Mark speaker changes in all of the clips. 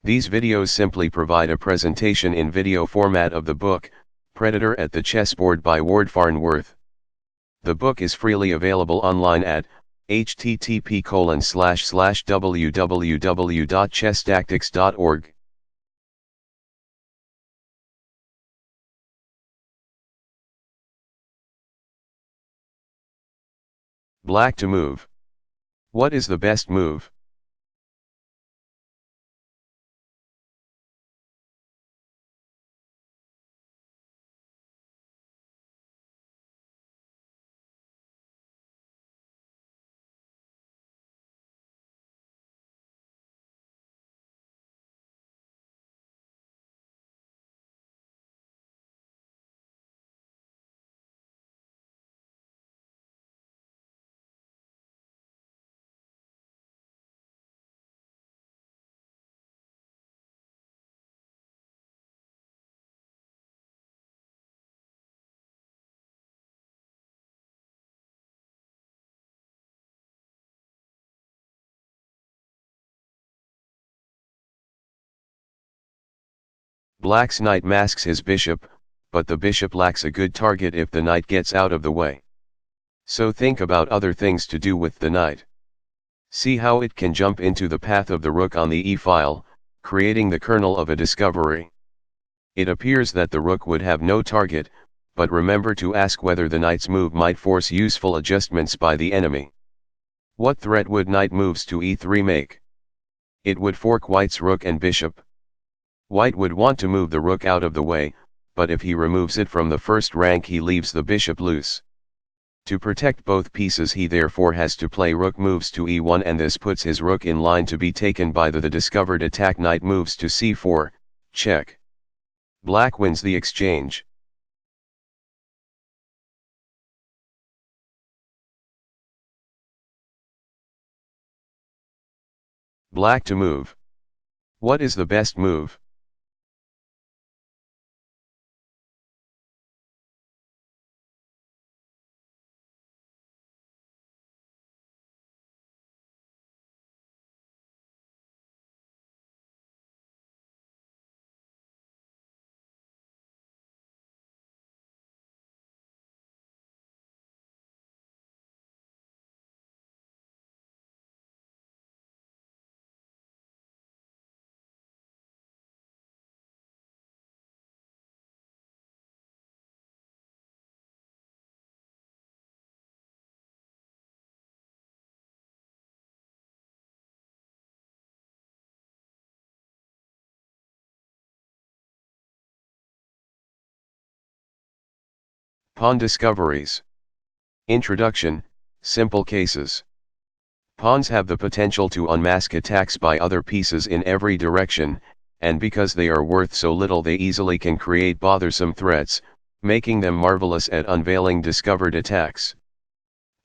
Speaker 1: These videos simply provide a presentation in video format of the book, Predator at the Chessboard by Ward Farnworth. The book is freely available online at http://www.chesstactics.org. Black to move. What is the best move? Black's knight masks his bishop, but the bishop lacks a good target if the knight gets out of the way. So think about other things to do with the knight. See how it can jump into the path of the rook on the e-file, creating the kernel of a discovery. It appears that the rook would have no target, but remember to ask whether the knight's move might force useful adjustments by the enemy. What threat would knight moves to e3 make? It would fork white's rook and bishop. White would want to move the rook out of the way, but if he removes it from the first rank he leaves the bishop loose. To protect both pieces he therefore has to play rook moves to e1, and this puts his rook in line to be taken by the discovered attack. Knight moves to c4, check. Black wins the exchange. Black to move. What is the best move? Pawn discoveries. Introduction, simple cases. Pawns have the potential to unmask attacks by other pieces in every direction, and because they are worth so little they easily can create bothersome threats, making them marvelous at unveiling discovered attacks.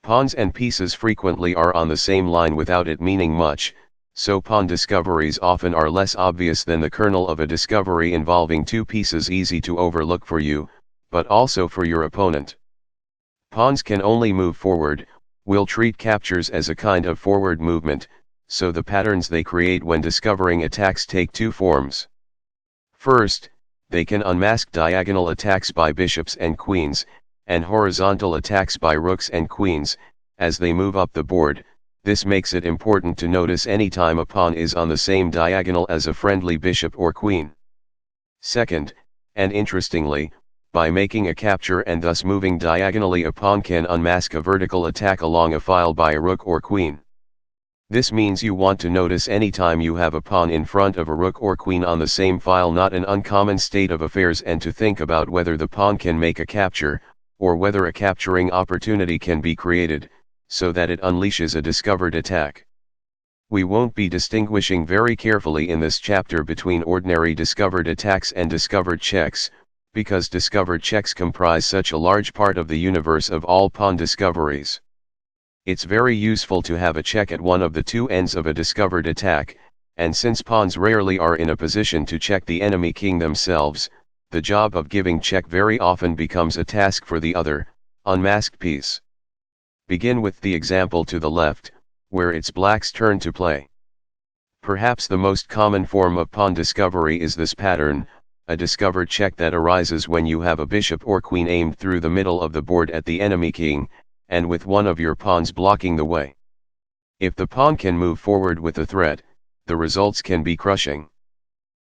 Speaker 1: Pawns and pieces frequently are on the same line without it meaning much, so pawn discoveries often are less obvious than the kernel of a discovery involving two pieces, easy to overlook for you, but also for your opponent. Pawns can only move forward. We'll treat captures as a kind of forward movement, so the patterns they create when discovering attacks take two forms. First, they can unmask diagonal attacks by bishops and queens, and horizontal attacks by rooks and queens, as they move up the board. This makes it important to notice any time a pawn is on the same diagonal as a friendly bishop or queen. Second, and interestingly, by making a capture and thus moving diagonally, a pawn can unmask a vertical attack along a file by a rook or queen. This means you want to notice any time you have a pawn in front of a rook or queen on the same file, not an uncommon state of affairs, and to think about whether the pawn can make a capture, or whether a capturing opportunity can be created, so that it unleashes a discovered attack. We won't be distinguishing very carefully in this chapter between ordinary discovered attacks and discovered checks, because discovered checks comprise such a large part of the universe of all pawn discoveries. It's very useful to have a check at one of the two ends of a discovered attack, and since pawns rarely are in a position to check the enemy king themselves, the job of giving check very often becomes a task for the other, unmasked piece. Begin with the example to the left, where it's black's turn to play. Perhaps the most common form of pawn discovery is this pattern, a discovered check that arises when you have a bishop or queen aimed through the middle of the board at the enemy king, and with one of your pawns blocking the way. If the pawn can move forward with a threat, the results can be crushing.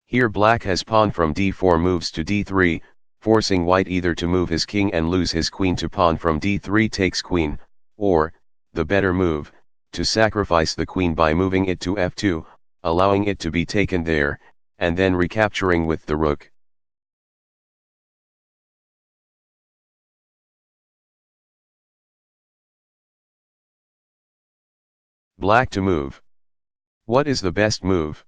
Speaker 1: Here black has pawn from d4 moves to d3, forcing white either to move his king and lose his queen to pawn from d3 takes queen, or, the better move, to sacrifice the queen by moving it to f2, allowing it to be taken there, and then recapturing with the rook. Black to move. What is the best move?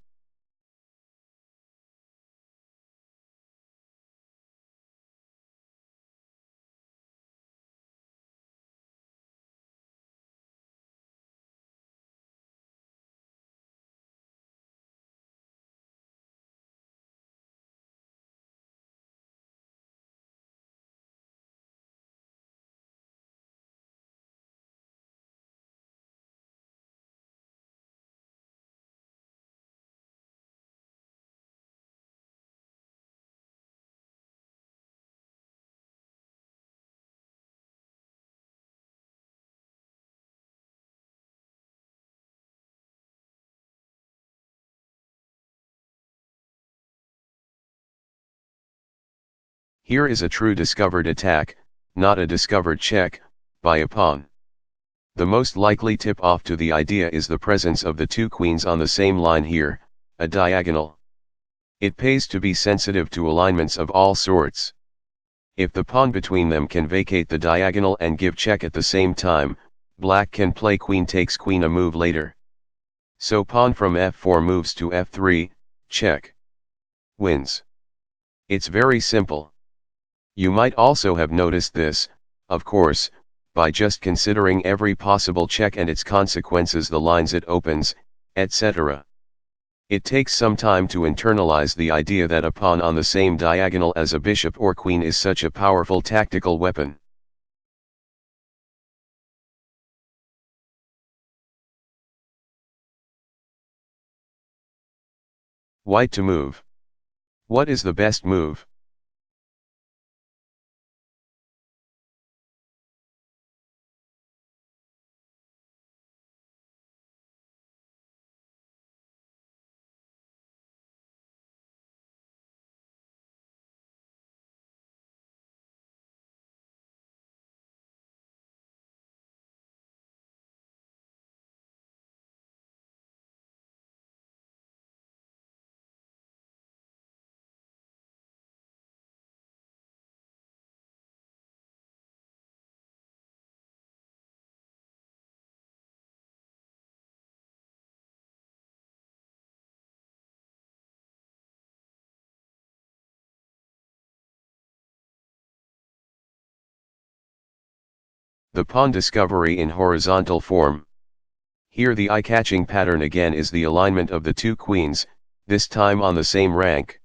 Speaker 1: Here is a true discovered attack, not a discovered check, by a pawn. The most likely tip-off to the idea is the presence of the two queens on the same line here, a diagonal. It pays to be sensitive to alignments of all sorts. If the pawn between them can vacate the diagonal and give check at the same time, black can play queen takes queen a move later. So pawn from f4 moves to f3, check. Wins. It's very simple. You might also have noticed this, of course, by just considering every possible check and its consequences, the lines it opens, etc. It takes some time to internalize the idea that a pawn on the same diagonal as a bishop or queen is such a powerful tactical weapon. White to move. What is the best move? The pawn discovery in horizontal form. Here the eye-catching pattern again is the alignment of the two queens, this time on the same rank.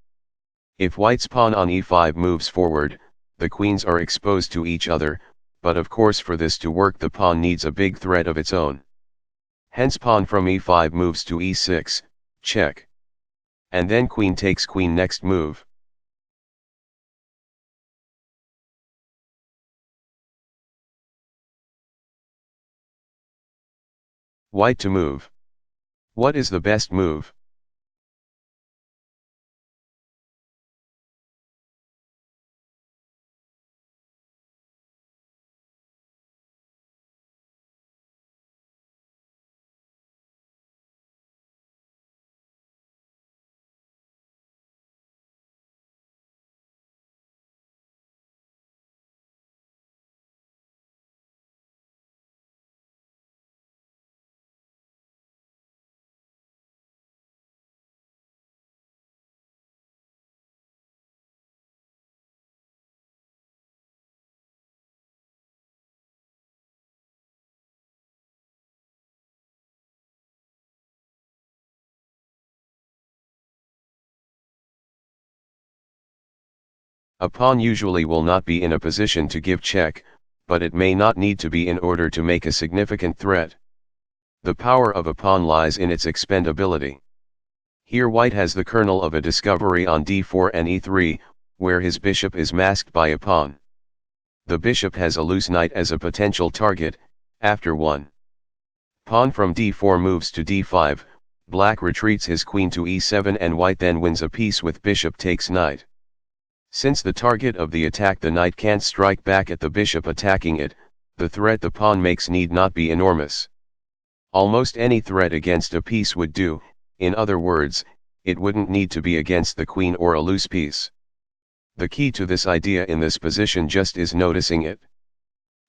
Speaker 1: If white's pawn on e5 moves forward, the queens are exposed to each other, but of course for this to work the pawn needs a big threat of its own. Hence pawn from e5 moves to e6, check. And then queen takes queen next move. White to move. What is the best move? A pawn usually will not be in a position to give check, but it may not need to be in order to make a significant threat. The power of a pawn lies in its expendability. Here white has the kernel of a discovery on d4 and e3, where his bishop is masked by a pawn. The bishop has a loose knight as a potential target. After 1 pawn from d4 moves to d5, black retreats his queen to e7 and white then wins a piece with bishop takes knight. Since the target of the attack the knight can't strike back at the bishop attacking it, the threat the pawn makes need not be enormous. Almost any threat against a piece would do, in other words, it wouldn't need to be against the queen or a loose piece. The key to this idea in this position just is noticing it.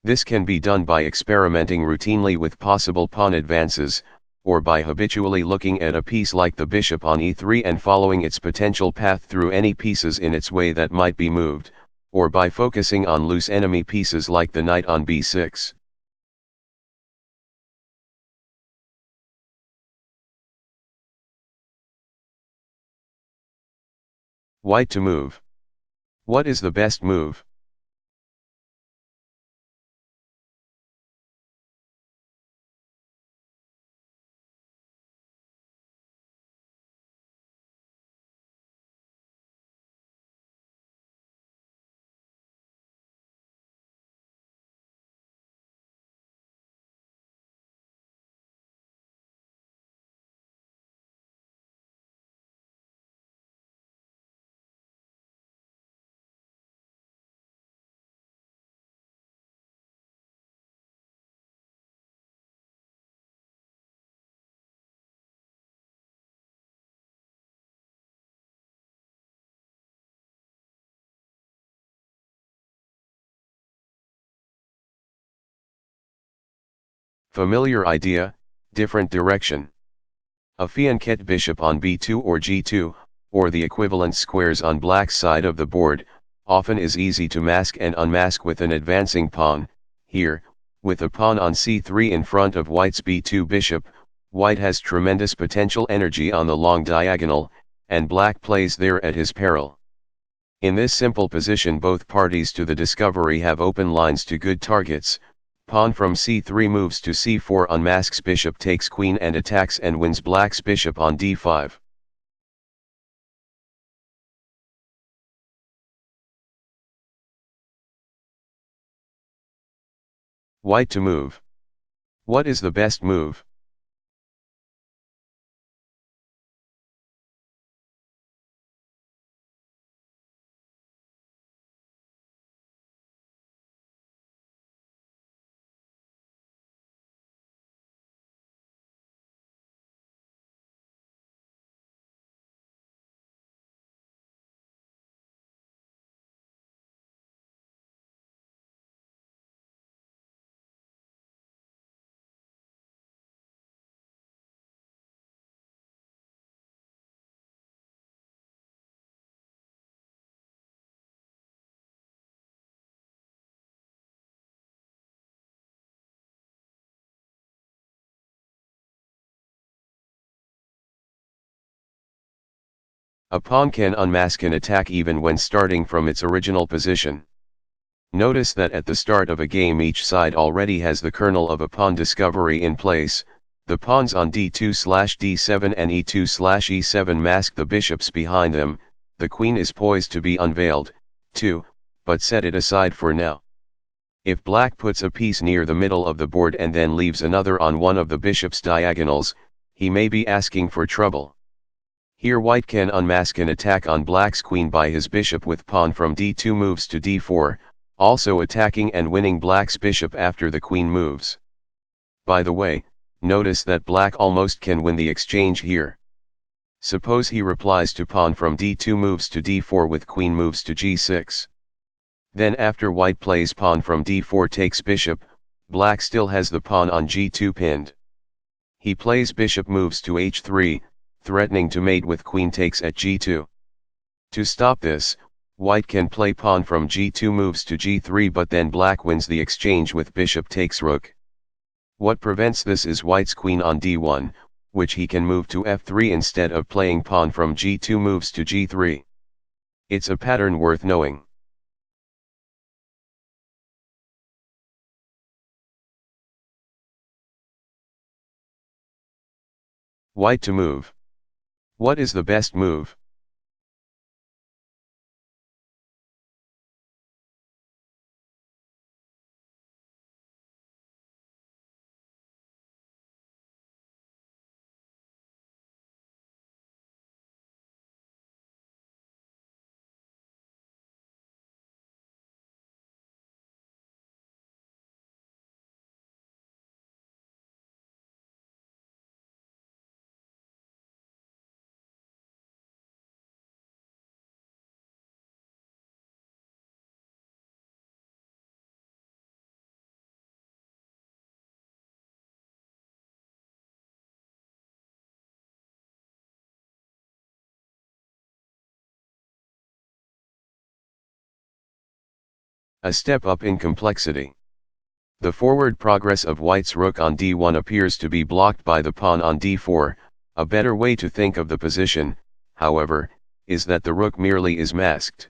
Speaker 1: This can be done by experimenting routinely with possible pawn advances, or by habitually looking at a piece like the bishop on e3 and following its potential path through any pieces in its way that might be moved, or by focusing on loose enemy pieces like the knight on b6. White to move. What is the best move? Familiar idea, different direction. A fianchet bishop on b2 or g2, or the equivalent squares on black's side of the board, often is easy to mask and unmask with an advancing pawn. Here, with a pawn on c3 in front of white's b2 bishop, white has tremendous potential energy on the long diagonal, and black plays there at his peril. In this simple position both parties to the discovery have open lines to good targets. Pawn from c3 moves to c4 unmasks bishop takes queen and attacks and wins black's bishop on d5. White to move. What is the best move? A pawn can unmask an attack even when starting from its original position. Notice that at the start of a game each side already has the kernel of a pawn discovery in place. The pawns on d2/d7 and e2/e7 mask the bishops behind them. The queen is poised to be unveiled, too, but set it aside for now. If black puts a piece near the middle of the board and then leaves another on one of the bishop's diagonals, he may be asking for trouble. Here white can unmask an attack on black's queen by his bishop with pawn from d2 moves to d4, also attacking and winning black's bishop after the queen moves. By the way, notice that black almost can win the exchange here. Suppose he replies to pawn from d2 moves to d4 with queen moves to g6. Then after white plays pawn from d4 takes bishop, black still has the pawn on g2 pinned. He plays bishop moves to h3, threatening to mate with queen takes at g2. To stop this, white can play pawn from g2 moves to g3 but then black wins the exchange with bishop takes rook. What prevents this is white's queen on d1, which he can move to f3 instead of playing pawn from g2 moves to g3. It's a pattern worth knowing. White to move. What is the best move? A step up in complexity. The forward progress of white's rook on d1 appears to be blocked by the pawn on d4. A better way to think of the position, however, is that the rook merely is masked.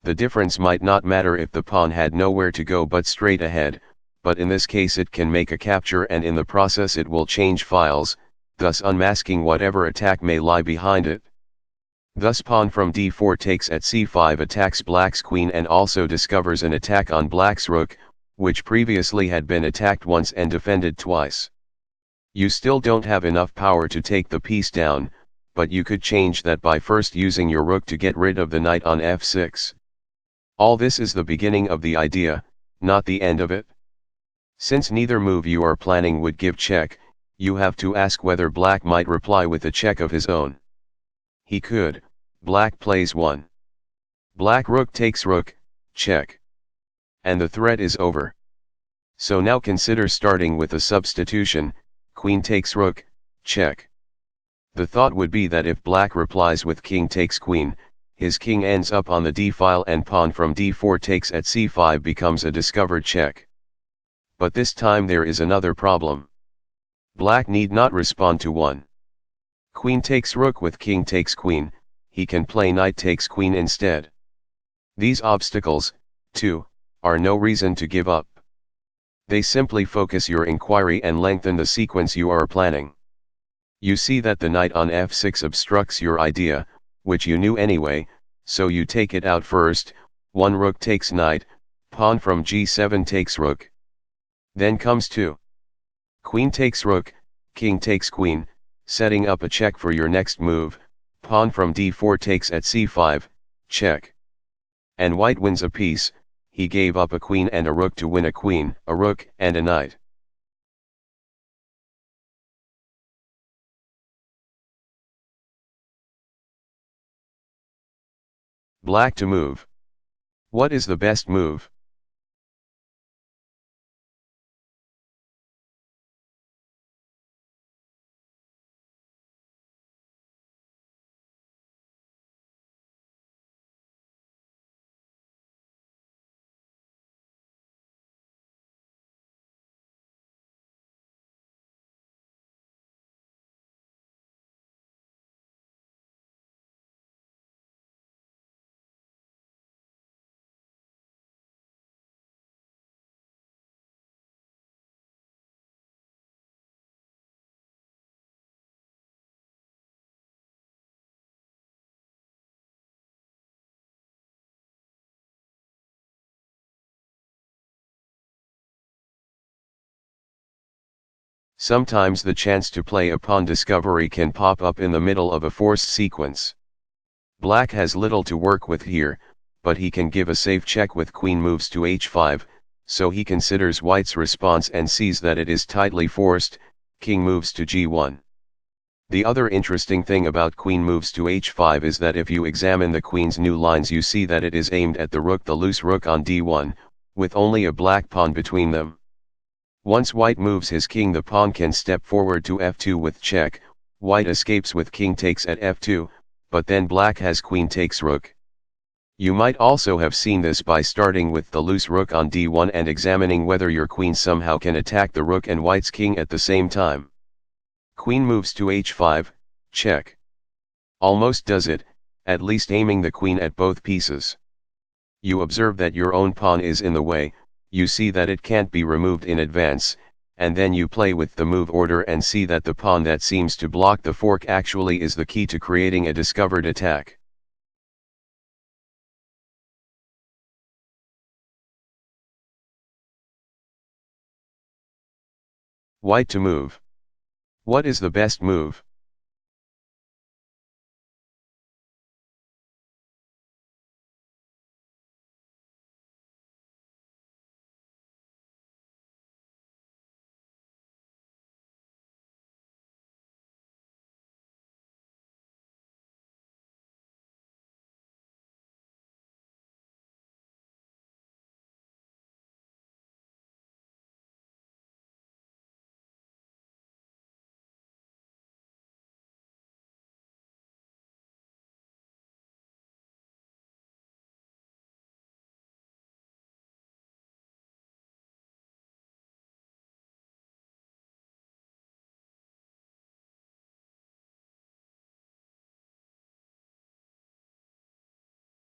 Speaker 1: The difference might not matter if the pawn had nowhere to go but straight ahead, but in this case it can make a capture and in the process it will change files, thus unmasking whatever attack may lie behind it. Thus pawn from d4 takes at c5 attacks black's queen and also discovers an attack on black's rook, which previously had been attacked once and defended twice. You still don't have enough power to take the piece down, but you could change that by first using your rook to get rid of the knight on f6. All this is the beginning of the idea, not the end of it. Since neither move you are planning would give check, you have to ask whether black might reply with a check of his own. He could. Black plays 1. Black rook takes rook, check. And the threat is over. So now consider starting with a substitution, queen takes rook, check. The thought would be that if black replies with king takes queen, his king ends up on the d-file and pawn from d4 takes at c5 becomes a discovered check. But this time there is another problem. Black need not respond to 1. Queen takes rook with king takes queen, he can play knight takes queen instead. These obstacles, too, are no reason to give up. They simply focus your inquiry and lengthen the sequence you are planning. You see that the knight on f6 obstructs your idea, which you knew anyway, so you take it out first. 1 rook takes knight, pawn from g7 takes rook. Then comes 2. Queen takes rook, king takes queen, setting up a check for your next move, pawn from d4 takes at c5, check. And white wins a piece, he gave up a queen and a rook to win a queen, a rook and a knight. Black to move. What is the best move? Sometimes the chance to play a pawn discovery can pop up in the middle of a forced sequence. Black has little to work with here, but he can give a safe check with queen moves to h5, so he considers white's response and sees that it is tightly forced, king moves to g1. The other interesting thing about queen moves to h5 is that if you examine the queen's new lines you see that it is aimed at the loose rook on d1, with only a black pawn between them. Once white moves his king the pawn can step forward to f2 with check, white escapes with king takes at f2, but then black has queen takes rook. You might also have seen this by starting with the loose rook on d1 and examining whether your queen somehow can attack the rook and white's king at the same time. Queen moves to h5, check. Almost does it, at least aiming the queen at both pieces. You observe that your own pawn is in the way, you see that it can't be removed in advance, and then you play with the move order and see that the pawn that seems to block the fork actually is the key to creating a discovered attack. White to move. What is the best move?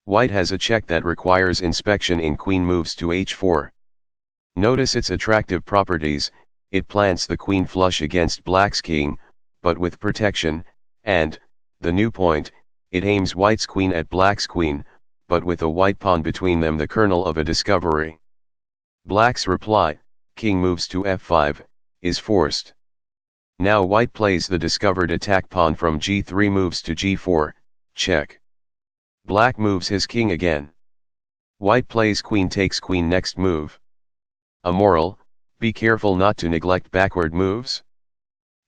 Speaker 1: White has a check that requires inspection in queen moves to h4. Notice its attractive properties. It plants the queen flush against black's king, but with protection, and, the new point, it aims white's queen at black's queen, but with a white pawn between them, the kernel of a discovery. Black's reply, king moves to f5, is forced. Now white plays the discovered attack pawn from g3 moves to g4, check. Black moves his king again. White plays queen takes queen next move. A moral: be careful not to neglect backward moves.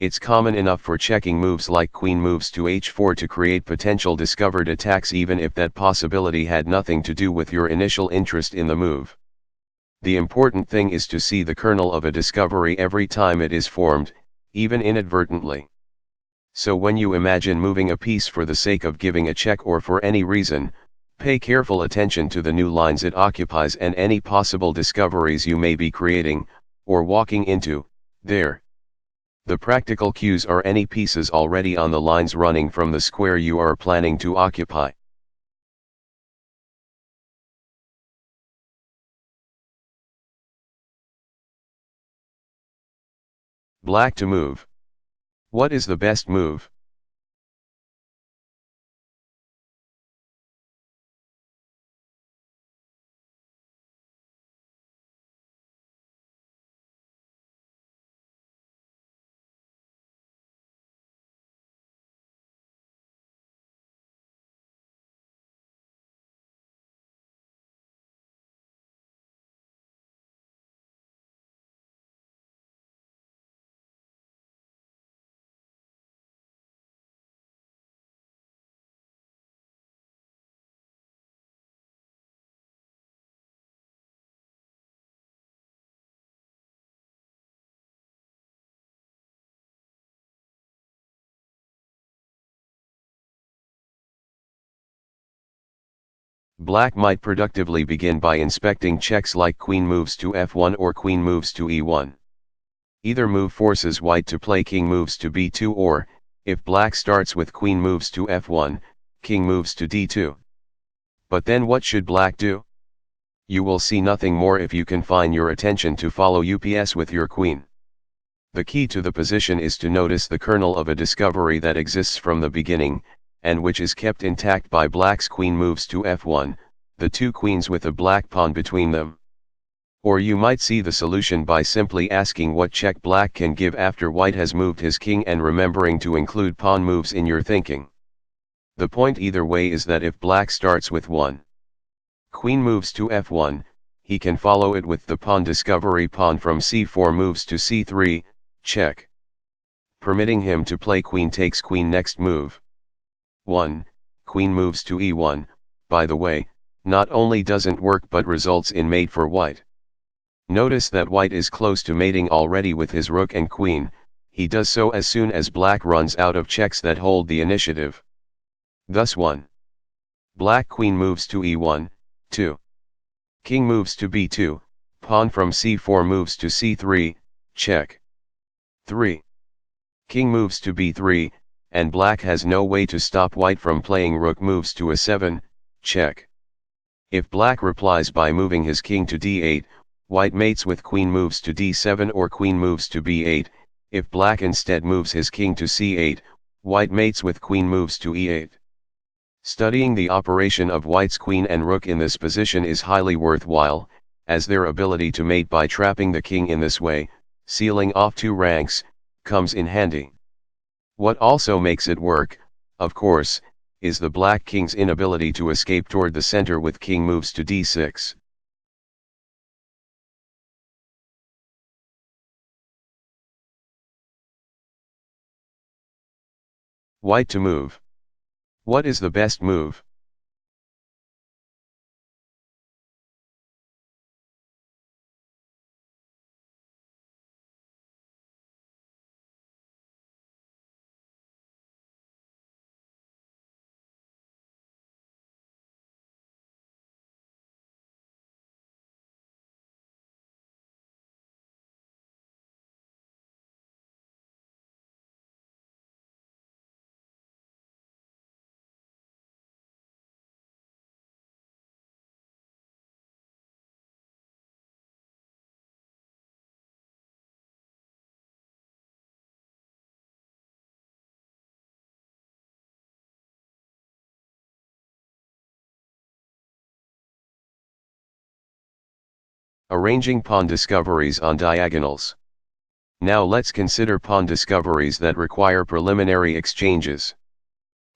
Speaker 1: It's common enough for checking moves like queen moves to h4 to create potential discovered attacks, even if that possibility had nothing to do with your initial interest in the move. The important thing is to see the kernel of a discovery every time it is formed, even inadvertently. So when you imagine moving a piece for the sake of giving a check or for any reason, pay careful attention to the new lines it occupies and any possible discoveries you may be creating, or walking into, there. The practical cues are any pieces already on the lines running from the square you are planning to occupy. Black to move. What is the best move? Black might productively begin by inspecting checks like queen moves to f1 or queen moves to e1. Either move forces white to play king moves to b2, or, if black starts with queen moves to f1, king moves to d2. But then what should black do? You will see nothing more if you confine your attention to follow UPS with your queen. The key to the position is to notice the kernel of a discovery that exists from the beginning, and which is kept intact by black's queen moves to f1, the two queens with a black pawn between them. Or you might see the solution by simply asking what check black can give after white has moved his king, and remembering to include pawn moves in your thinking. The point either way is that if black starts with 1 queen moves to f1, he can follow it with the pawn discovery pawn from c4 moves to c3, check, permitting him to play queen takes queen next move. 1 queen moves to e1, by the way, not only doesn't work but results in mate for white. Notice that white is close to mating already with his rook and queen. He does so as soon as black runs out of checks that hold the initiative. Thus 1 black queen moves to e1, 2 king moves to b2, pawn from c4 moves to c3, check. 3 king moves to b3, and black has no way to stop white from playing rook moves to a7, check. If black replies by moving his king to d8, White mates with queen moves to d7 or queen moves to b8, if black instead moves his king to c8, white mates with queen moves to e8. Studying the operation of white's queen and rook in this position is highly worthwhile, as their ability to mate by trapping the king in this way, sealing off 2 ranks, comes in handy. What also makes it work, of course, is the black king's inability to escape toward the center with king moves to d6. White to move. What is the best move? Arranging pawn discoveries on diagonals. Now let's consider pawn discoveries that require preliminary exchanges.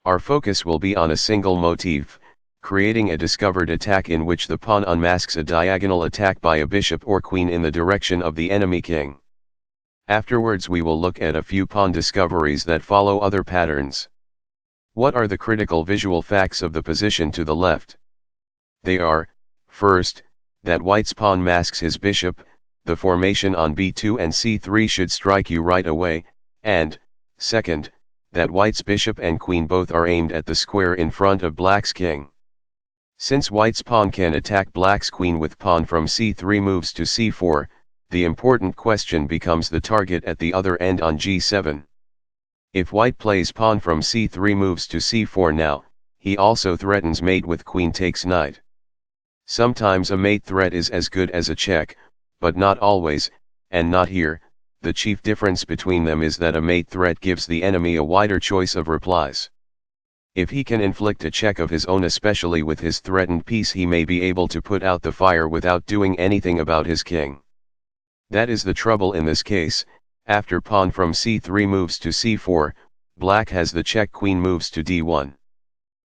Speaker 1: Our focus will be on a single motif, creating a discovered attack in which the pawn unmasks a diagonal attack by a bishop or queen in the direction of the enemy king. Afterwards we will look at a few pawn discoveries that follow other patterns. What are the critical visual facts of the position to the left? They are, first, that white's pawn masks his bishop, the formation on b2 and c3 should strike you right away, and, second, that white's bishop and queen both are aimed at the square in front of black's king. Since white's pawn can attack black's queen with pawn from c3 moves to c4, the important question becomes the target at the other end on g7. If white plays pawn from c3 moves to c4 now, he also threatens mate with queen takes knight. Sometimes a mate threat is as good as a check, but not always, and not here. The chief difference between them is that a mate threat gives the enemy a wider choice of replies. If he can inflict a check of his own, especially with his threatened piece, he may be able to put out the fire without doing anything about his king. That is the trouble in this case. After pawn from c3 moves to c4, black has the check, queen moves to d1.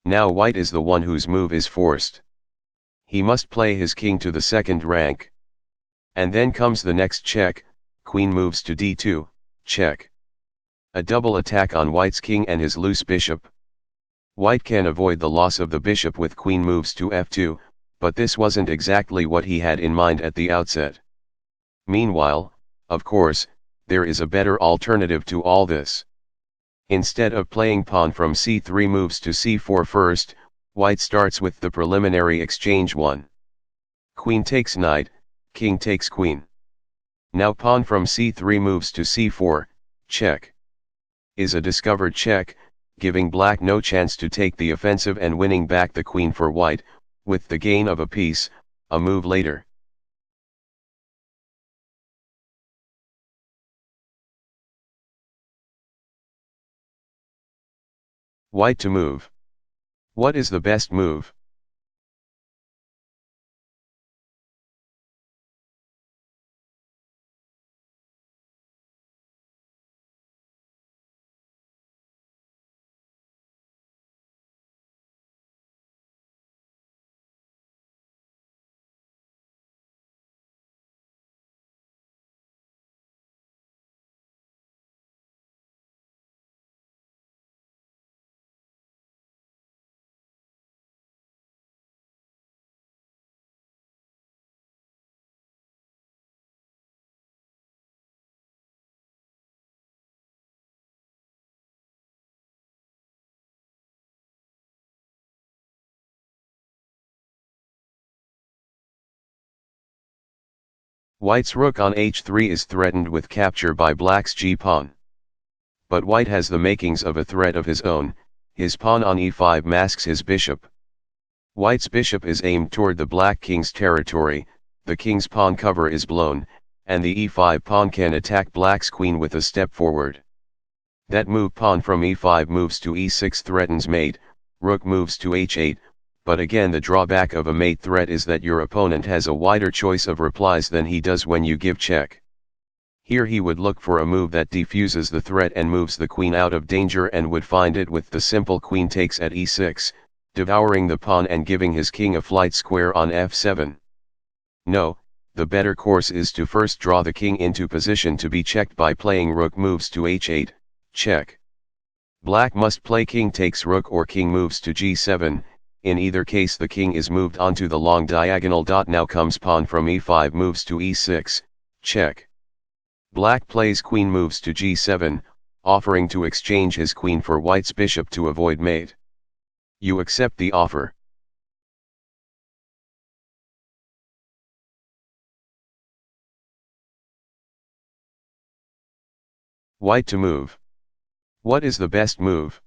Speaker 1: Now white is the one whose move is forced. He must play his king to the second rank. And then comes the next check, queen moves to d2, check. A double attack on white's king and his loose bishop. White can avoid the loss of the bishop with queen moves to f2, but this wasn't exactly what he had in mind at the outset. Meanwhile, of course, there is a better alternative to all this. Instead of playing pawn from c3 moves to c4 first, white starts with the preliminary exchange 1. Queen takes knight, king takes queen. Now pawn from c3 moves to c4, check. Is a discovered check, giving black no chance to take the offensive and winning back the queen for white, with the gain of a piece, a move later. White to move. What is the best move? White's rook on h3 is threatened with capture by black's g-pawn. But white has the makings of a threat of his own. His pawn on e5 masks his bishop. White's bishop is aimed toward the black king's territory, the king's pawn cover is blown, and the e5 pawn can attack black's queen with a step forward. That move pawn from e5 moves to e6 threatens mate, rook moves to h8, but again the drawback of a mate threat is that your opponent has a wider choice of replies than he does when you give check. Here he would look for a move that defuses the threat and moves the queen out of danger, and would find it with the simple queen takes at e6, devouring the pawn and giving his king a flight square on f7. No, the better course is to first draw the king into position to be checked by playing rook moves to h8, check. Black must play king takes rook or king moves to g7, in either case the king is moved onto the long diagonal. Now comes pawn from e5 moves to e6, check. Black plays queen moves to g7, offering to exchange his queen for white's bishop to avoid mate. You accept the offer. White to move. What is the best move?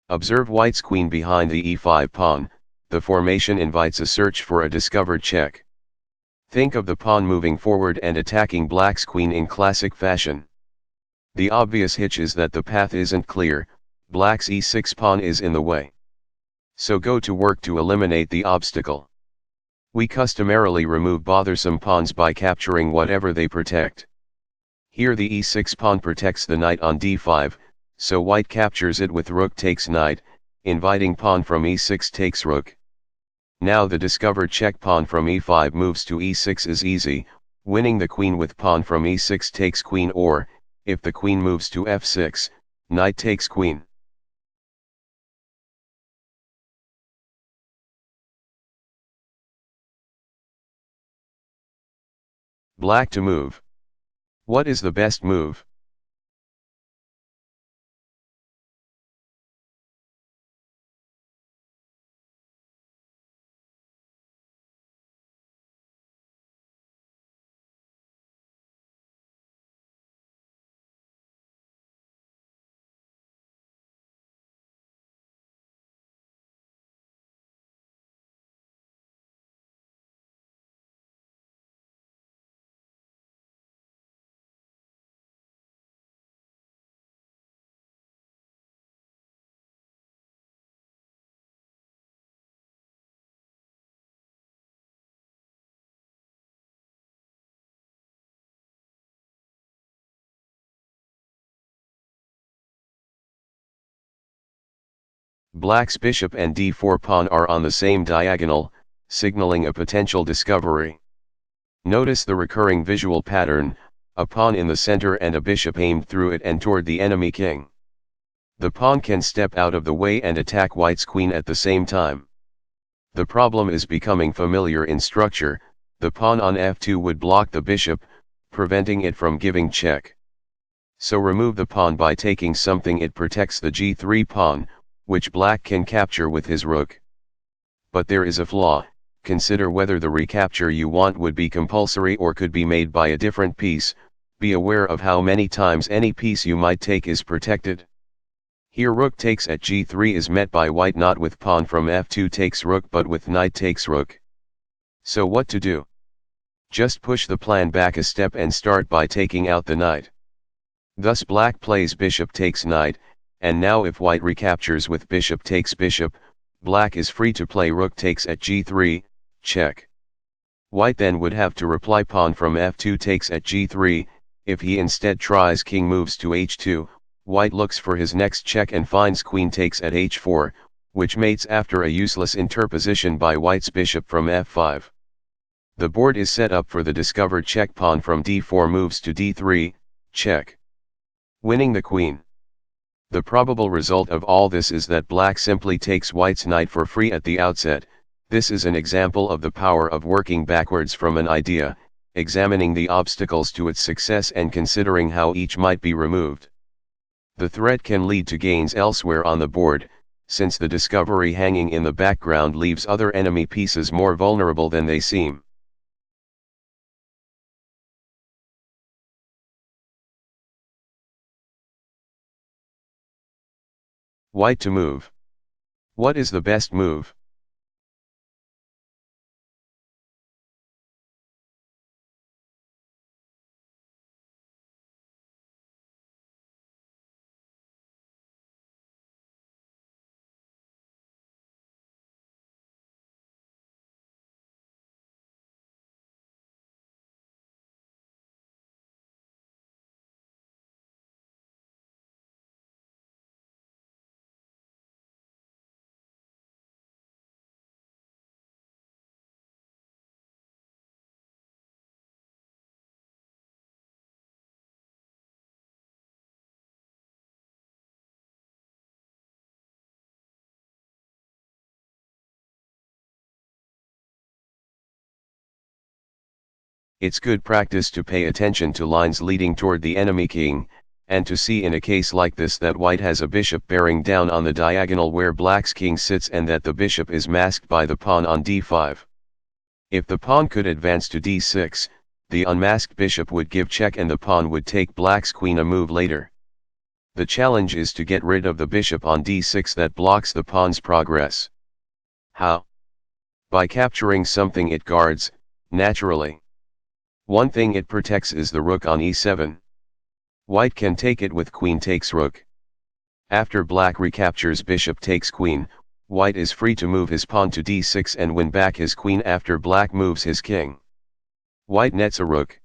Speaker 1: Observe white's queen behind the e5 pawn. The formation invites a search for a discovered check. Think of the pawn moving forward and attacking black's queen in classic fashion. The obvious hitch is that the path isn't clear, black's e6 pawn is in the way. So go to work to eliminate the obstacle. We customarily remove bothersome pawns by capturing whatever they protect. Here the e6 pawn protects the knight on d5, so white captures it with rook takes knight, inviting pawn from e6 takes rook. Now the discovered check pawn from e5 moves to e6 is easy, winning the queen with pawn from e6 takes queen, or, if the queen moves to f6, knight takes queen. Black to move. What is the best move? Black's bishop and d4 pawn are on the same diagonal, signaling a potential discovery. Notice the recurring visual pattern, a pawn in the center and a bishop aimed through it and toward the enemy king. The pawn can step out of the way and attack white's queen at the same time. The problem is becoming familiar in structure. The pawn on f2 would block the bishop, preventing it from giving check. So remove the pawn by taking something. It protects the g3 pawn, which black can capture with his rook. But there is a flaw. Consider whether the recapture you want would be compulsory or could be made by a different piece. Be aware of how many times any piece you might take is protected. Here rook takes at g3 is met by white not with pawn from f2 takes rook but with knight takes rook. So what to do? Just push the plan back a step and start by taking out the knight. Thus black plays bishop takes knight, and now if white recaptures with bishop takes bishop, black is free to play rook takes at g3, check. White then would have to reply pawn from f2 takes at g3. If he instead tries king moves to h2, white looks for his next check and finds queen takes at h4, which mates after a useless interposition by white's bishop from f5. The board is set up for the discovered check. Pawn from d4 moves to d3, check, winning the queen. The probable result of all this is that black simply takes white's knight for free at the outset. This is an example of the power of working backwards from an idea, examining the obstacles to its success and considering how each might be removed. The threat can lead to gains elsewhere on the board, since the discovery hanging in the background leaves other enemy pieces more vulnerable than they seem. White to move. What is the best move? It's good practice to pay attention to lines leading toward the enemy king, and to see in a case like this that white has a bishop bearing down on the diagonal where black's king sits and that the bishop is masked by the pawn on d5. If the pawn could advance to d6, the unmasked bishop would give check and the pawn would take black's queen a move later. The challenge is to get rid of the bishop on d6 that blocks the pawn's progress. How? By capturing something it guards, naturally. One thing it protects is the rook on e7. White can take it with queen takes rook. After black recaptures bishop takes queen, white is free to move his pawn to d6 and win back his queen after black moves his king. White nets a rook.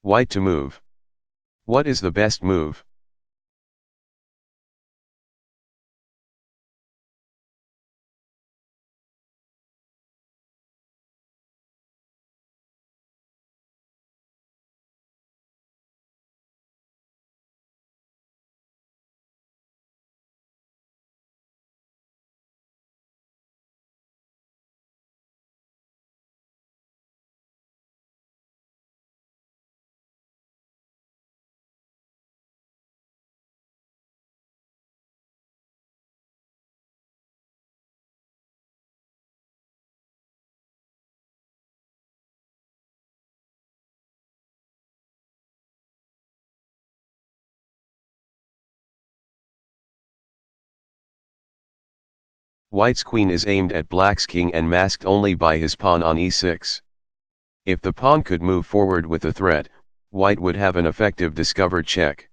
Speaker 1: White to move. What is the best move? White's queen is aimed at black's king and masked only by his pawn on e6. If the pawn could move forward with the threat, white would have an effective discovered check.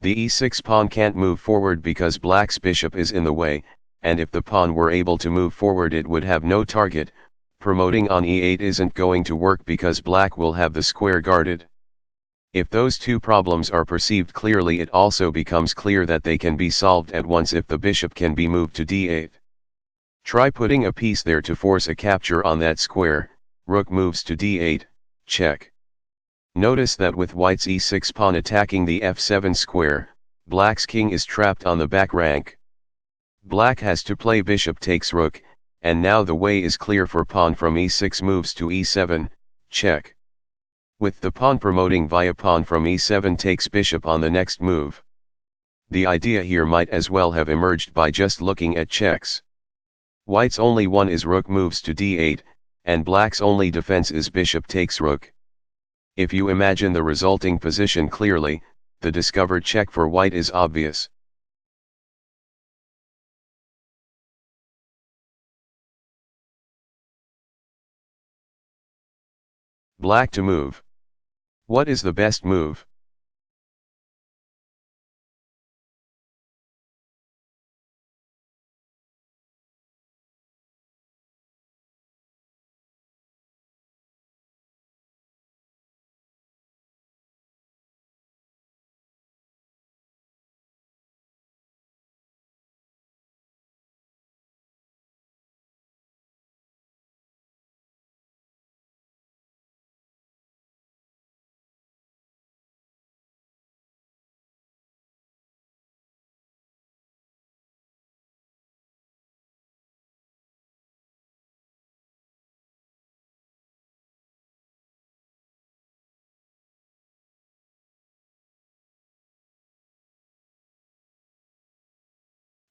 Speaker 1: The e6 pawn can't move forward because black's bishop is in the way, and if the pawn were able to move forward it would have no target. Promoting on e8 isn't going to work because black will have the square guarded. If those two problems are perceived clearly, it also becomes clear that they can be solved at once if the bishop can be moved to d8. Try putting a piece there to force a capture on that square. Rook moves to d8, check. Notice that with white's e6 pawn attacking the f7 square, black's king is trapped on the back rank. Black has to play bishop takes rook, and now the way is clear for pawn from e6 moves to e7, check. With the pawn promoting via pawn from e7 takes bishop on the next move. The idea here might as well have emerged by just looking at checks. White's only one is rook moves to d8, and black's only defense is bishop takes rook. If you imagine the resulting position clearly, the discovered check for white is obvious. Black to move. What is the best move?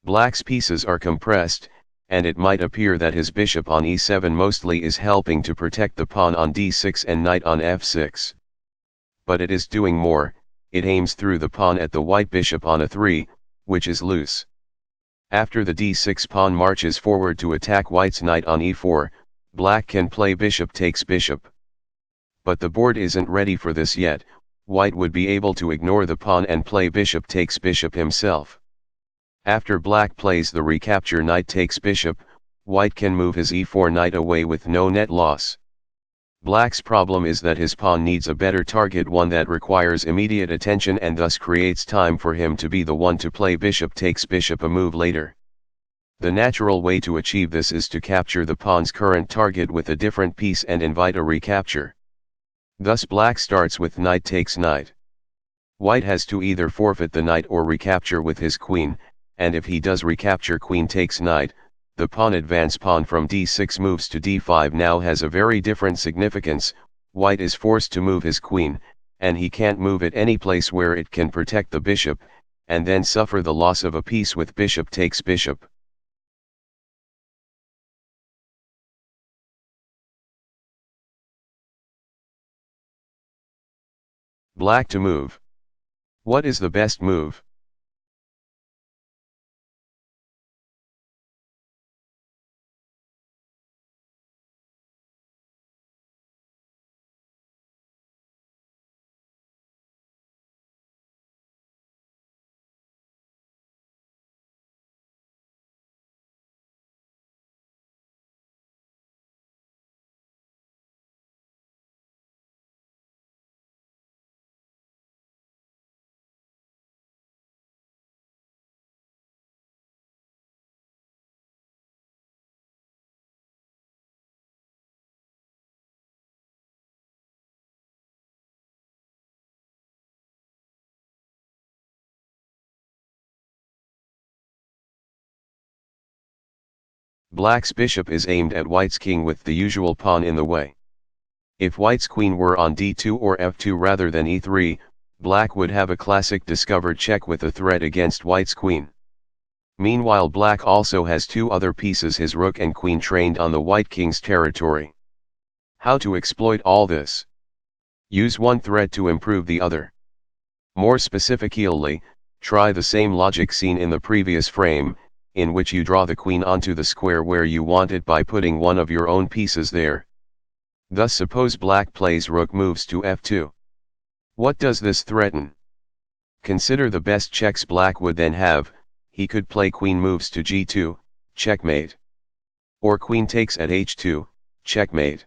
Speaker 1: Black's pieces are compressed, and it might appear that his bishop on e7 mostly is helping to protect the pawn on d6 and knight on f6. But it is doing more, it aims through the pawn at the white bishop on a3, which is loose. After the d6 pawn marches forward to attack white's knight on e4, black can play bishop takes bishop. But the board isn't ready for this yet. White would be able to ignore the pawn and play bishop takes bishop himself. After black plays the recapture knight takes bishop, white can move his e4 knight away with no net loss. Black's problem is that his pawn needs a better target, one that requires immediate attention and thus creates time for him to be the one to play bishop takes bishop a move later. The natural way to achieve this is to capture the pawn's current target with a different piece and invite a recapture. Thus black starts with knight takes knight. White has to either forfeit the knight or recapture with his queen, and if he does recapture queen takes knight, the pawn advance pawn from d6 moves to d5 now has a very different significance. White is forced to move his queen, and he can't move it any place where it can protect the bishop, and then suffer the loss of a piece with bishop takes bishop. Black to move. What is the best move? Black's bishop is aimed at white's king with the usual pawn in the way. If white's queen were on d2 or f2 rather than e3, black would have a classic discovered check with a threat against white's queen. Meanwhile, black also has two other pieces, his rook and queen, trained on the white king's territory. How to exploit all this? Use one threat to improve the other. More specifically, try the same logic seen in the previous frame, in which you draw the queen onto the square where you want it by putting one of your own pieces there. Thus suppose black plays rook moves to f2. What does this threaten? Consider the best checks black would then have. He could play queen moves to g2, checkmate. Or queen takes at h2, checkmate.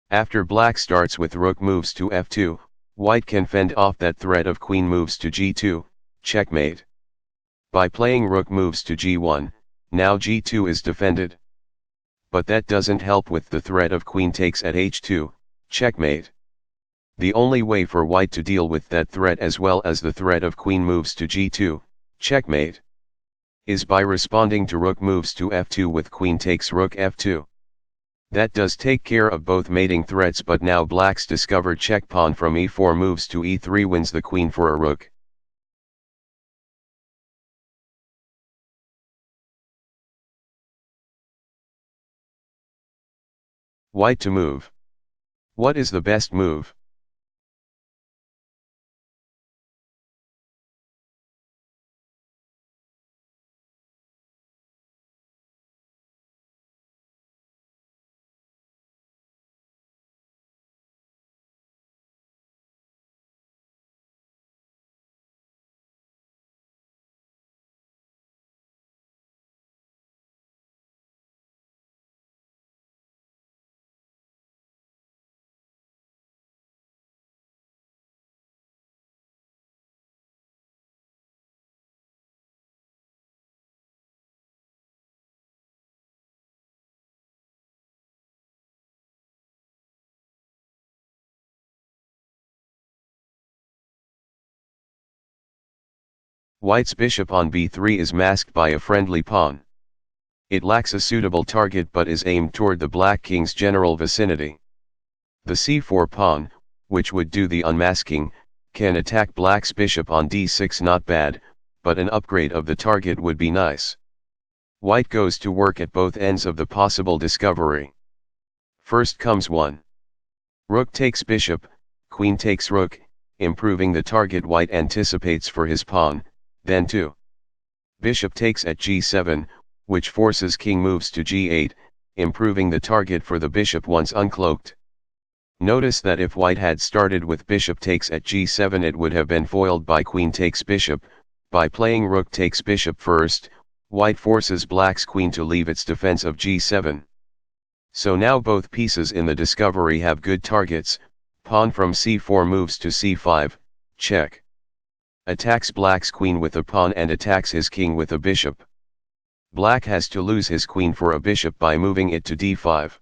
Speaker 1: After black starts with rook moves to f2, white can fend off that threat of queen moves to g2, checkmate. By playing rook moves to g1, now g2 is defended. But that doesn't help with the threat of queen takes at h2, checkmate. The only way for white to deal with that threat as well as the threat of queen moves to g2, checkmate, is by responding to rook moves to f2 with queen takes rook f2. That does take care of both mating threats, but now black's discovered check pawn from e4 moves to e3 wins the queen for a rook. White to move. What is the best move? White's bishop on b3 is masked by a friendly pawn. It lacks a suitable target but is aimed toward the black king's general vicinity. The c4 pawn, which would do the unmasking, can attack black's bishop on d6, not bad, but an upgrade of the target would be nice. White goes to work at both ends of the possible discovery. First comes 1. Rook takes bishop, queen takes rook, improving the target white anticipates for his pawn, then 2. Bishop takes at g7, which forces king moves to g8, improving the target for the bishop once uncloaked. Notice that if white had started with bishop takes at g7 it would have been foiled by queen takes bishop. By playing rook takes bishop first, white forces black's queen to leave its defense of g7. So now both pieces in the discovery have good targets. Pawn from c4 moves to c5, check. Attacks black's queen with a pawn and attacks his king with a bishop. Black has to lose his queen for a bishop by moving it to d5.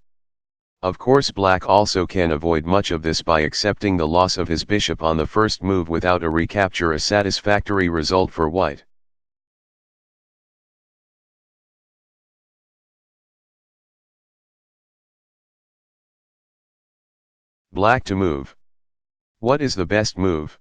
Speaker 1: Of course black also can avoid much of this by accepting the loss of his bishop on the first move without a recapture, a satisfactory result for white. Black to move. What is the best move?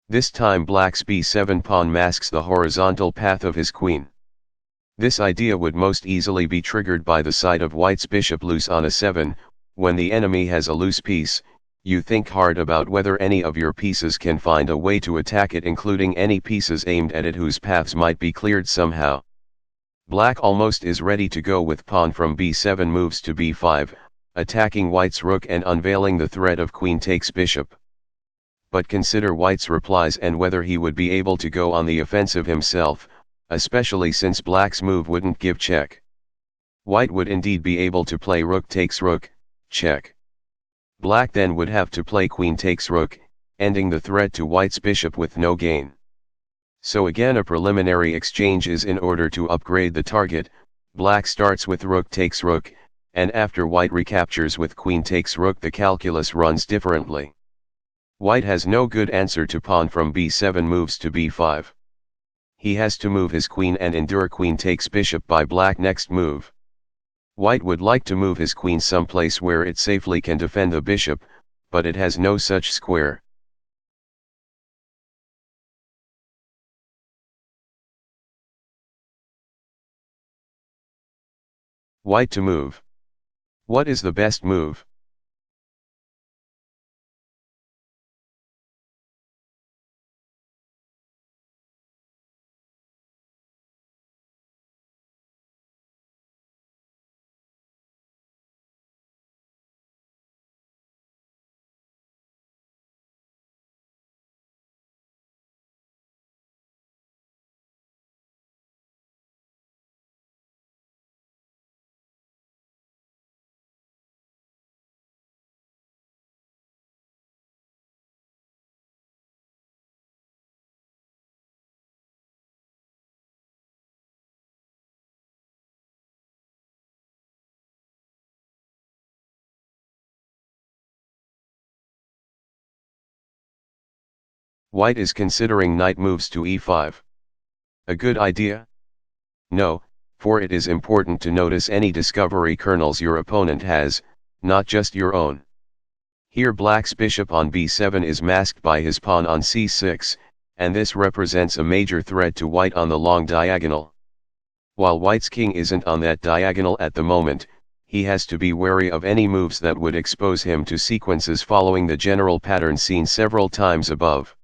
Speaker 1: This time black's b7 pawn masks the horizontal path of his queen. This idea would most easily be triggered by the sight of white's bishop loose on a7. When the enemy has a loose piece, you think hard about whether any of your pieces can find a way to attack it, including any pieces aimed at it whose paths might be cleared somehow. Black almost is ready to go with pawn from b7 moves to b5, attacking white's rook and unveiling the threat of queen takes bishop. But consider white's replies and whether he would be able to go on the offensive himself, especially since black's move wouldn't give check. White would indeed be able to play rook takes rook, check. Black then would have to play queen takes rook, ending the threat to white's bishop with no gain. So again a preliminary exchange is in order to upgrade the target. Black starts with rook takes rook, and after white recaptures with queen takes rook the calculus runs differently. White has no good answer to pawn from b7 moves to b5. He has to move his queen and endure queen takes bishop by black next move. White would like to move his queen someplace where it safely can defend the bishop, but it has no such square. White to move. What is the best move? White is considering knight moves to e5. A good idea? No, for it is important to notice any discovery kernels your opponent has, not just your own. Here black's bishop on b7 is masked by his pawn on c6, and this represents a major threat to white on the long diagonal. While white's king isn't on that diagonal at the moment, he has to be wary of any moves that would expose him to sequences following the general pattern seen several times above.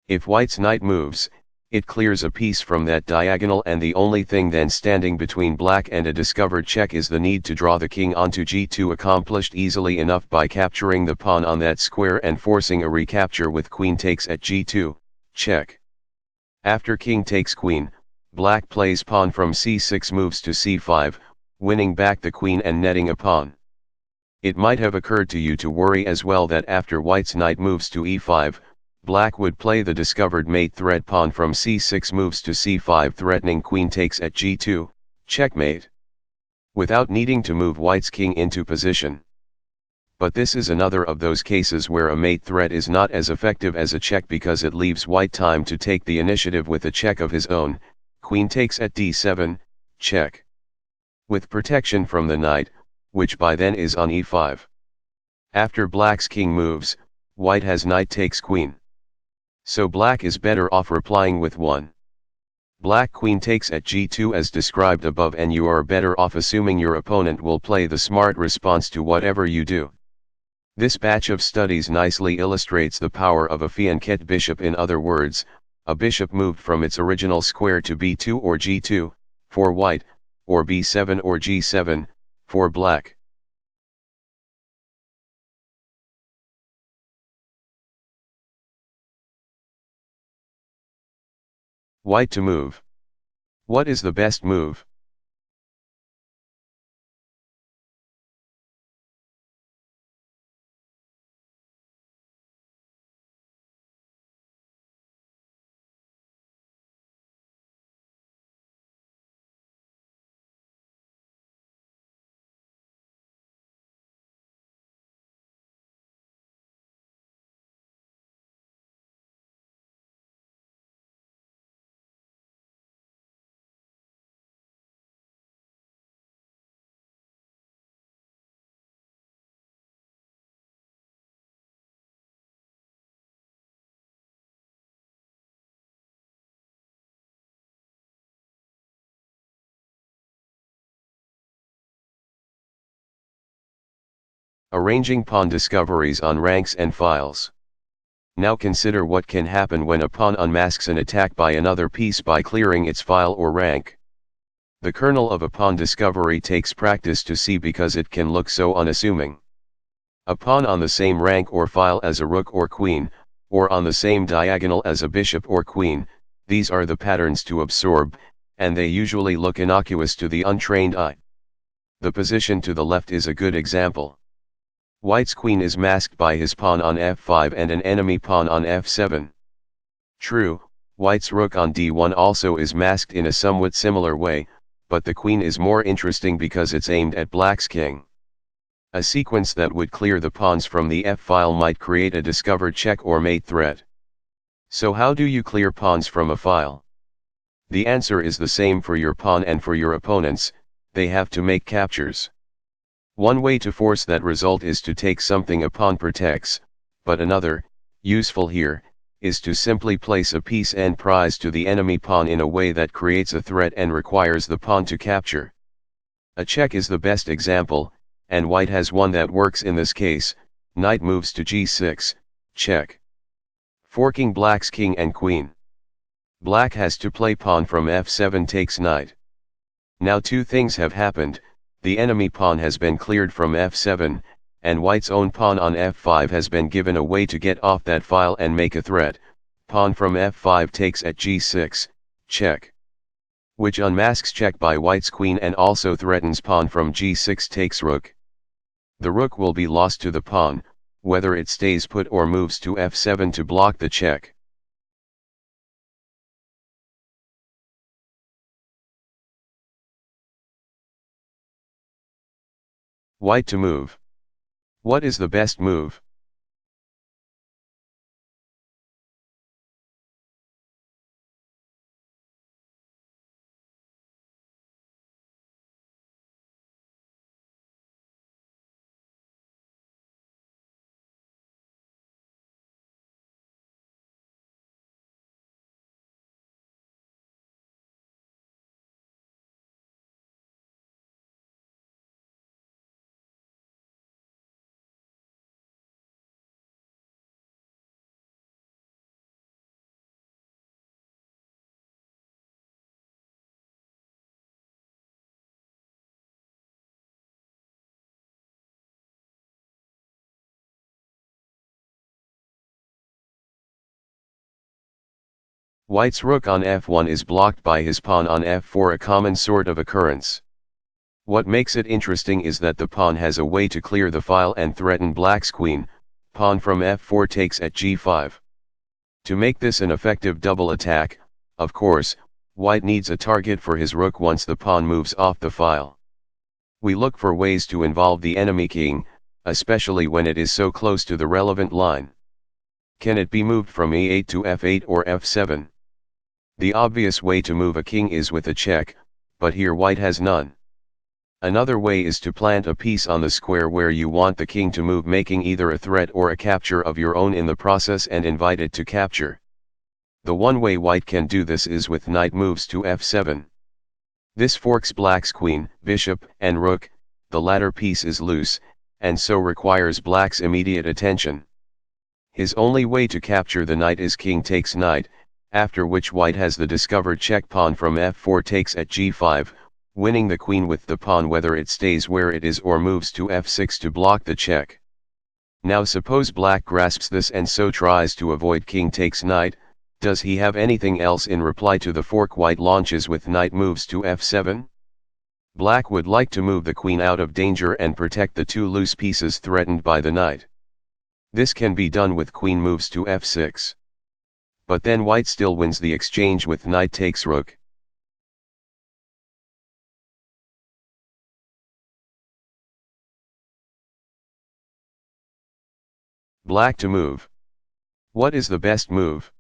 Speaker 1: If white's knight moves, it clears a piece from that diagonal, and the only thing then standing between black and a discovered check is the need to draw the king onto g2, accomplished easily enough by capturing the pawn on that square and forcing a recapture with queen takes at g2, check. After king takes queen, black plays pawn from c6 moves to c5, winning back the queen and netting a pawn. It might have occurred to you to worry as well that after white's knight moves to e5, black would play the discovered mate threat pawn from c6 moves to c5, threatening queen takes at g2, checkmate, without needing to move white's king into position. But this is another of those cases where a mate threat is not as effective as a check because it leaves white time to take the initiative with a check of his own. Queen takes at d7, check. With protection from the knight, which by then is on e5. After black's king moves, white has knight takes queen. So black is better off replying with 1. Black queen takes at g2 as described above, and you are better off assuming your opponent will play the smart response to whatever you do. This batch of studies nicely illustrates the power of a fianchet bishop. In other words, a bishop moved from its original square to b2 or g2, for white, or b7 or g7, for black. White to move. What is the best move? Arranging pawn discoveries on ranks and files. Now consider what can happen when a pawn unmasks an attack by another piece by clearing its file or rank. The kernel of a pawn discovery takes practice to see because it can look so unassuming. A pawn on the same rank or file as a rook or queen, or on the same diagonal as a bishop or queen, these are the patterns to absorb, and they usually look innocuous to the untrained eye. The position to the left is a good example. White's queen is masked by his pawn on f5 and an enemy pawn on f7. True, white's rook on d1 also is masked in a somewhat similar way, but the queen is more interesting because it's aimed at black's king. A sequence that would clear the pawns from the f-file might create a discovered check or mate threat. So how do you clear pawns from a file? The answer is the same for your pawn and for your opponents: they have to make captures. One way to force that result is to take something a pawn protects, but another, useful here, is to simply place a piece and prize to the enemy pawn in a way that creates a threat and requires the pawn to capture. A check is the best example, and white has one that works in this case. Knight moves to g6, check. Forking black's king and queen. Black has to play pawn from f7 takes knight. Now two things have happened: the enemy pawn has been cleared from f7, and white's own pawn on f5 has been given a way to get off that file and make a threat. Pawn from f5 takes at g6, check. Which unmasks check by white's queen and also threatens pawn from g6 takes rook. The rook will be lost to the pawn, whether it stays put or moves to f7 to block the check. White to move. What is the best move? White's rook on f1 is blocked by his pawn on f4, a common sort of occurrence. What makes it interesting is that the pawn has a way to clear the file and threaten black's queen. Pawn from f4 takes at g5. To make this an effective double attack, of course, white needs a target for his rook once the pawn moves off the file. We look for ways to involve the enemy king, especially when it is so close to the relevant line. Can it be moved from e8 to f8 or f7? The obvious way to move a king is with a check, but here white has none. Another way is to plant a piece on the square where you want the king to move, making either a threat or a capture of your own in the process and invite it to capture. The one way white can do this is with knight moves to f7. This forks black's queen, bishop, and rook. The latter piece is loose, and so requires black's immediate attention. His only way to capture the knight is king takes knight, after which white has the discovered check. Pawn from f4 takes at g5, winning the queen with the pawn whether it stays where it is or moves to f6 to block the check. Now suppose black grasps this and so tries to avoid king takes knight. Does he have anything else in reply to the fork white launches with knight moves to f7? Black would like to move the queen out of danger and protect the two loose pieces threatened by the knight. This can be done with queen moves to f6. But then white still wins the exchange with knight takes rook. Black to move. What is the best move?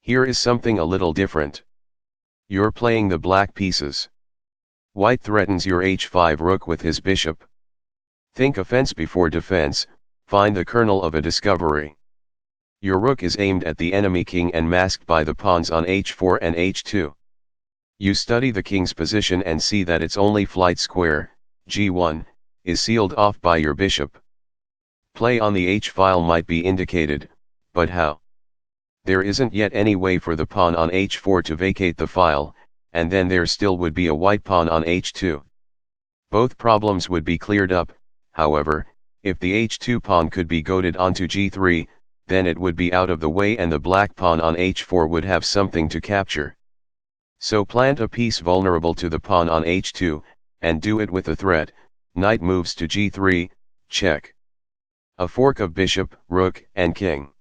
Speaker 1: Here is something a little different. You're playing the black pieces. White threatens your h5 rook with his bishop. Think offense before defense, find the kernel of a discovery. Your rook is aimed at the enemy king and masked by the pawns on h4 and h2. You study the king's position and see that its only flight square, g1, is sealed off by your bishop. Play on the h-file might be indicated, but how? There isn't yet any way for the pawn on h4 to vacate the file, and then there still would be a white pawn on h2. Both problems would be cleared up, however, if the h2 pawn could be goaded onto g3, then it would be out of the way and the black pawn on h4 would have something to capture. So plant a piece vulnerable to the pawn on h2, and do it with a threat, knight moves to g3, check. A fork of bishop, rook, and king.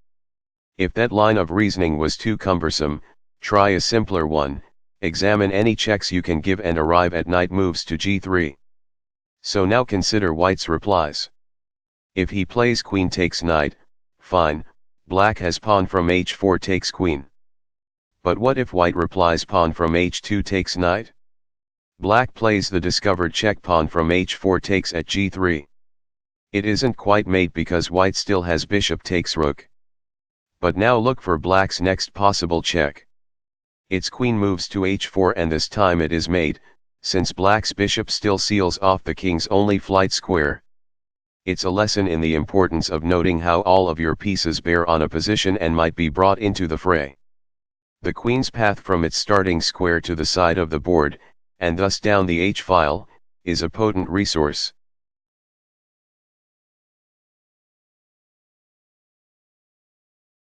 Speaker 1: If that line of reasoning was too cumbersome, try a simpler one, examine any checks you can give and arrive at knight moves to g3. So now consider white's replies. If he plays queen takes knight, fine, black has pawn from h4 takes queen. But what if white replies pawn from h2 takes knight? Black plays the discovered check pawn from h4 takes at g3. It isn't quite mate because white still has bishop takes rook. But now look for black's next possible check. Its queen moves to h4 and this time it is mate, since black's bishop still seals off the king's only flight square. It's a lesson in the importance of noting how all of your pieces bear on a position and might be brought into the fray. The queen's path from its starting square to the side of the board, and thus down the h-file, is a potent resource.